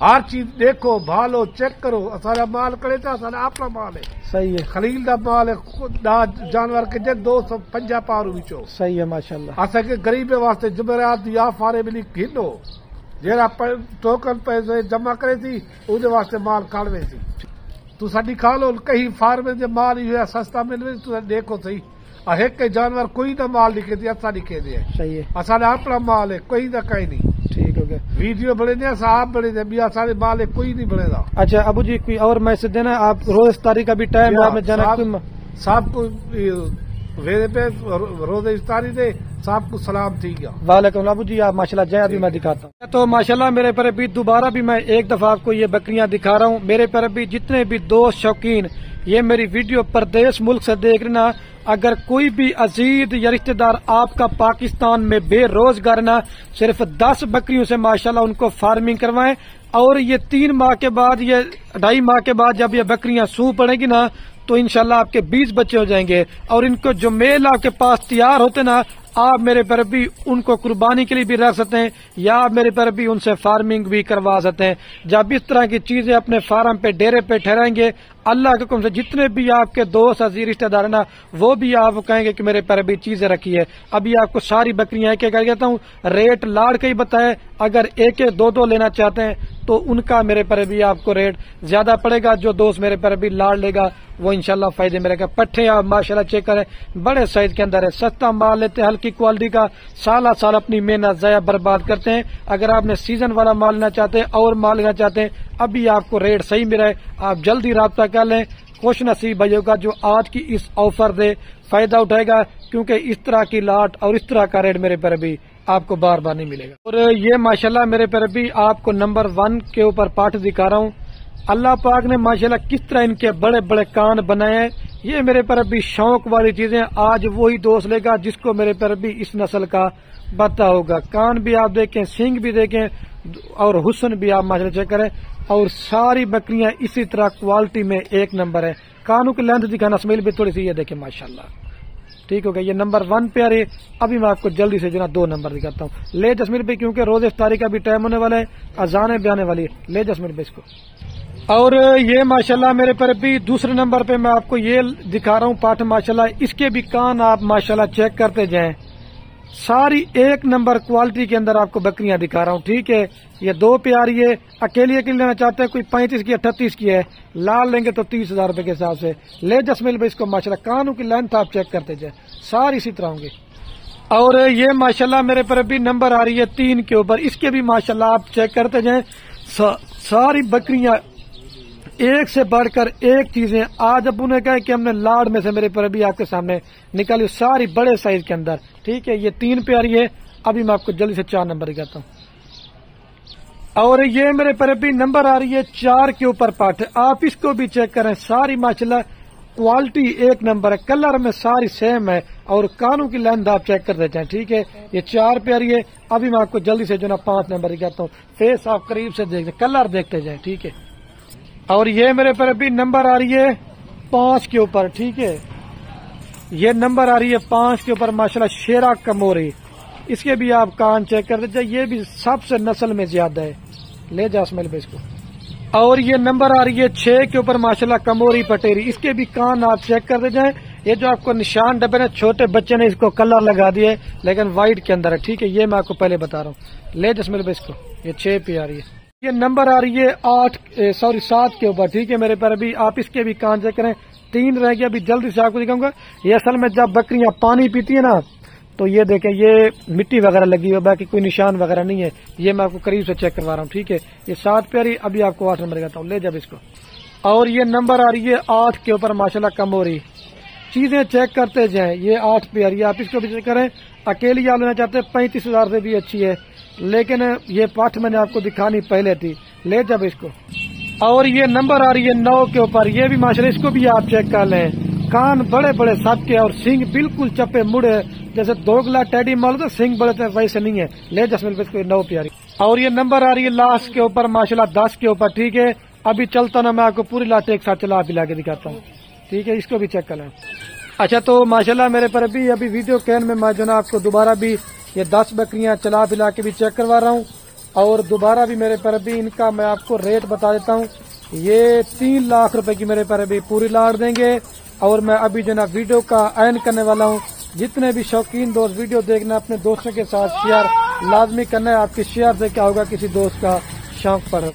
ہر چیز دیکھو بھالو چیک کرو اصل مال کرے تو اصل اپنا مال ہے صحیح ہے خلیل دا مال ہے خود جانور کے جن 250 پاؤں وچوں صحیح ہے ماشاءاللہ اصل کے غریب واسطے جمعرات دی آ فارے ملی گھنو جہاں ٹوکن پیسے جمع کرے تھی وہ واسطے مال کھاڑوے سی تو ساڈی کھا لو کہیں فارم دے مال ہی سستا ملے تو دیکھو صحیح ایک جانور کوئی نہ مال لکھے دیا اصا لکھے دیا صحیح ہے اصل اپنا مال ہے کوئی نہ کہیں نہیں ٹھیک ہو گیا ویڈیو بڑے دیا صاحب بڑے دیا بیا سارے مال ہے کوئی نہیں بڑے دا اچھا ابو جی کوئی اور میسج دینا آپ روز افطاری کا بھی ٹائم ہے آپ نے جانا صاحب کو ویرے پہ روز افطاری دے صاحب کو سلام تھی گیا وعلیکم السلام ابو جی آپ ماشاءاللہ جائیں ابھی میں دکھاتا ہوں تو ماشاءاللہ میرے پر بھی دوبارہ بھی میں ایک دفعہ آپ کو یہ بکریاں دکھا رہا ہوں میرے پر بھی جتنے بھی دوست شوقین یہ میری ویڈیو پردیش ملک سے دیکھ رہنا اگر کوئی بھی عزیز یا رشتہ دار آپ کا پاکستان میں بے روزگار نہ صرف 10 بکریوں سے ماشاءاللہ ان کو فارمنگ کروائیں اور یہ 3 ماہ کے بعد یہ 2.5 ماہ کے بعد جب یہ بکریاں سو پڑیں گی نا تو انشاءاللہ آپ کے 20 بچے ہو جائیں گے اور ان کو جو میل آپ کے پاس تیار ہوتے نا آپ میرے پر بھی ان کو قربانی کے لیے بھی رکھ سکتے ہیں یا آپ میرے پر بھی ان سے فارمنگ بھی کروا سکتے ہیں جب اس طرح کی چیزیں اپنے فارم پہ ڈیرے پہ ٹھہرائیں گے اللہ کے حکم سے جتنے بھی آپ کے دوست عزیز رشتہ دار نا وہ بھی آپ کہیں گے کہ میرے پر بھی چیزیں رکھی ہے ابھی آپ کو ساری بکریاں ایک ایک کر دیتا ہوں ریٹ لاڑ کے ہی بتائے اگر ایک ایک 2 لینا چاہتے ہیں تو ان کا میرے پر بھی آپ کو ریٹ زیادہ پڑے گا جو دوست میرے پر بھی لاڑ لے گا وہ انشاءاللہ فائدے میں رہے گا پٹھے آپ ماشاءاللہ چیک کریں بڑے سائز کے اندر ہے سستا مال لیتے ہیں ہلکی کوالٹی کا سالہ سال اپنی محنت ضائع برباد کرتے ہیں اگر آپ نے سیزن والا مال لینا چاہتے ہیں اور مال لینا چاہتے ہیں ابھی آپ کو ریٹ صحیح مل رہا ہے آپ جلدی رابطہ کر لیں خوش نصیب بھائی ہوگا جو آج کی اس آفر دے فائدہ اٹھائے گا کیونکہ اس طرح کی لاٹ اور اس طرح کا ریٹ میرے پر بھی آپ کو بار بار نہیں ملے گا اور یہ ماشاءاللہ میرے پر بھی آپ کو نمبر 1 کے اوپر پاٹ دکھا رہا ہوں اللہ پاک نے ماشاءاللہ کس طرح ان کے بڑے بڑے کان بنائے ہیں یہ میرے پر بھی شوق والی چیزیں آج وہی دوست لے گا جس کو میرے پر بھی اس نسل کا پتہ ہوگا کان بھی آپ دیکھیں سینگ بھی دیکھیں اور حسن بھی آپ ماشاءاللہ چیک کریں اور ساری بکریاں اسی طرح کوالٹی میں 1 نمبر ہے کانوں کی لینتھ دکھانا اسمیل بھی تھوڑی سی یہ دیکھیں ماشاءاللہ ٹھیک ہو گیا یہ نمبر 1 پہ آ رہی ہے ابھی میں آپ کو جلدی سے جو نا 2 نمبر دکھاتا ہوں لے جسمیر بھائی کیونکہ روز افطاری کا بھی ٹائم ہونے والا ہے اذانیں بھی آنے والی ہے لے جسمیر بھائی اس کو اور یہ ماشاءاللہ میرے پر بھی دوسرے نمبر پہ میں آپ کو یہ دکھا رہا ہوں پاٹ ماشاءاللہ اس کے بھی کان آپ ماشاءاللہ چیک کرتے جائیں ساری 1 نمبر کوالٹی کے اندر آپ کو بکریاں دکھا رہا ہوں ٹھیک ہے یہ 2 پہ آ رہی ہے اکیلی لینا چاہتے ہیں کوئی 35 کی 38 کی ہے لال لیں گے تو 30,000 روپے کے حساب سے لے جسمیل بھائی اس کو ماشاءاللہ کانوں کی لینتھ آپ چیک کرتے جائیں ساری اسی طرح ہوں گے اور یہ ماشاءاللہ میرے پر بھی نمبر آ رہی ہے 3 کے اوپر اس کے بھی ماشاءاللہ آپ چیک کرتے جائیں ساری بکریاں ایک سے بڑھ کر ایک چیزیں آج ابو نے کہا کہ ہم نے لاڑ میں سے میرے پر بھی آپ کے سامنے نکالی ساری بڑے سائز کے اندر ٹھیک ہے یہ 3 پہ آ رہی ہے ابھی میں آپ کو جلدی سے 4 نمبر دکھاتا ہوں اور یہ میرے پر بھی نمبر آ رہی ہے 4 کے اوپر پاٹ آپ اس کو بھی چیک کریں ساری ماشاءاللہ کوالٹی 1 نمبر ہے کلر میں ساری سیم ہے اور کانوں کی لینتھ آپ چیک کرتے جائیں ٹھیک ہے یہ 4 پہ آ رہی ہے ابھی میں آپ کو جلدی سے جو نا 5 نمبر دکھاتا ہوں فیس آپ قریب سے دیکھتے کلر دیکھتے جائیں ٹھیک ہے اور یہ میرے پر ابھی نمبر آ رہی ہے 5 کے اوپر ٹھیک ہے یہ نمبر آ رہی ہے 5 کے اوپر ماشاءاللہ شیرا کموری اس کے بھی آپ کان چیک کر دیجیے یہ بھی سب سے نسل میں زیادہ ہے لے جا اسمیل بھائی اس کو اور یہ نمبر آ رہی ہے 6 کے اوپر ماشاءاللہ کموری پٹیری اس کے بھی کان آپ چیک کر دے جائیں یہ جو آپ کو نشان ڈبے نے چھوٹے بچے نے اس کو کلر لگا دیے لیکن وائٹ کے اندر ہے ٹھیک ہے یہ میں آپ کو پہلے بتا رہا ہوں لے جا اسمیل بھائی اس کو یہ 6 پہ آ رہی ہے یہ نمبر آ رہی ہے 7 کے اوپر ٹھیک ہے میرے پر ابھی آپ اس کے بھی کان چیک کریں 3 رہ گیا ابھی جلدی سے آپ کو دکھاؤں گا یہ اصل میں جب بکریاں پانی پیتی ہے نا تو یہ دیکھیں یہ مٹی وغیرہ لگی ہے باقی کوئی نشان وغیرہ نہیں ہے یہ میں آپ کو قریب سے چیک کروا رہا ہوں ٹھیک ہے یہ 7 پہ آ رہی ابھی آپ کو 8 نمبر دکھاتا ہوں لے جب اس کو اور یہ نمبر آ رہی ہے 8 کے اوپر ماشاءاللہ کموری چیزیں چیک کرتے جائیں یہ 8 پہ آ رہی ہے آپ اس کو بھی چیک کریں اکیلی آپ لینا چاہتے ہیں 35,000 سے بھی اچھی ہے لیکن یہ پاٹ میں نے آپ کو دکھانی پہلے تھی لے جب اس کو اور یہ نمبر آ رہی ہے 9 کے اوپر یہ بھی ماشاءاللہ اس کو بھی آپ چیک کر لیں کان بڑے بڑے سب کے اور سینگ بالکل چپے مڑے جیسے دوگلا ٹیڈی مال تو سینگ بڑے تھے ویسے نہیں ہے لے جسمیل بھائی اس کو 9 پیاری اور یہ نمبر آ رہی ہے لاسٹ کے اوپر ماشاءاللہ 10 کے اوپر ٹھیک ہے ابھی چلتا نا میں آپ کو پوری لاٹ ایک ساتھ چلا پلا کے دکھاتا ہوں ٹھیک ہے اس کو بھی چیک کر لیں اچھا تو ماشاءاللہ میرے پر ابھی ویڈیو کین میں جو نا آپ کو دوبارہ بھی یہ 10 بکریاں چلا پلا کے بھی چیک کروا رہا ہوں اور دوبارہ بھی میرے پر بھی ان کا میں آپ کو ریٹ بتا دیتا ہوں. یہ 3 لاکھ روپے کی میرے پر بھی پوری لاٹ دیں گے. اور میں ابھی جو نا ویڈیو کا عین کرنے والا ہوں. جتنے بھی شوقین دوست ویڈیو دیکھنا اپنے دوستوں کے ساتھ شیئر لازمی کرنا ہے. آپ کی شیئر سے کیا ہوگا کسی دوست کا شوق پر